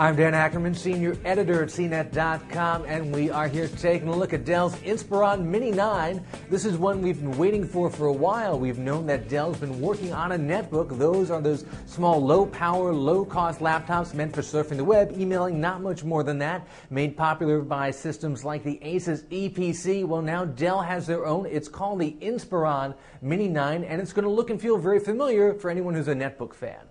I'm Dan Ackerman, Senior Editor at CNET.com, and we are here taking a look at Dell's Inspiron Mini 9. This is one we've been waiting for a while. We've known that Dell's been working on a netbook. Those are those small, low-power, low-cost laptops meant for surfing the web, emailing, not much more than that. Made popular by systems like the Asus EPC. Well, now Dell has their own. It's called the Inspiron Mini 9, and it's going to look and feel very familiar for anyone who's a netbook fan.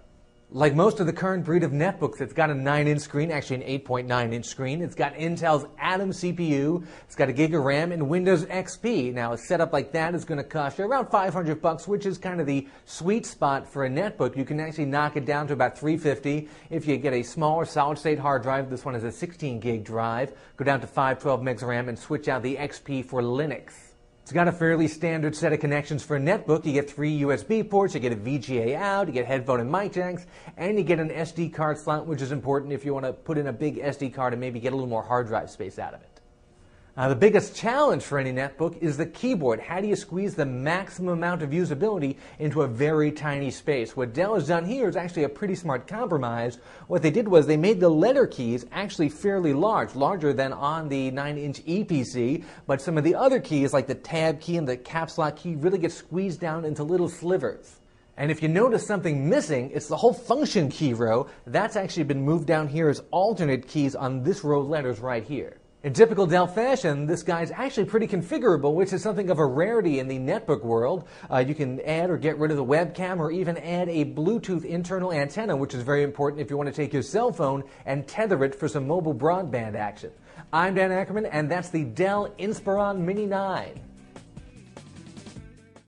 Like most of the current breed of netbooks, it's got a 9-inch screen, actually an 8.9-inch screen. It's got Intel's Atom CPU. It's got a gig of RAM and Windows XP. Now, a setup like that is going to cost you around $500, which is kind of the sweet spot for a netbook. You can actually knock it down to about $350 if you get a smaller solid-state hard drive. This one is a 16-gig drive. Go down to 512 megs of RAM and switch out the XP for Linux. It's got a fairly standard set of connections for a netbook. You get 3 USB ports, you get a VGA out, you get headphone and mic jacks, and you get an SD card slot, which is important if you want to put in a big SD card and maybe get a little more hard drive space out of it. The biggest challenge for any netbook is the keyboard. How do you squeeze the maximum amount of usability into a very tiny space? What Dell has done here is actually a pretty smart compromise. What they did was they made the letter keys actually fairly large, larger than on the 9-inch EPC, but some of the other keys like the tab key and the caps lock key really get squeezed down into little slivers. And if you notice something missing, it's the whole function key row. That's actually been moved down here as alternate keys on this row of letters right here. In typical Dell fashion, this guy's actually pretty configurable, which is something of a rarity in the netbook world. You can add or get rid of the webcam or even add a Bluetooth internal antenna, which is very important if you want to take your cell phone and tether it for some mobile broadband action. I'm Dan Ackerman, and that's the Dell Inspiron Mini 9.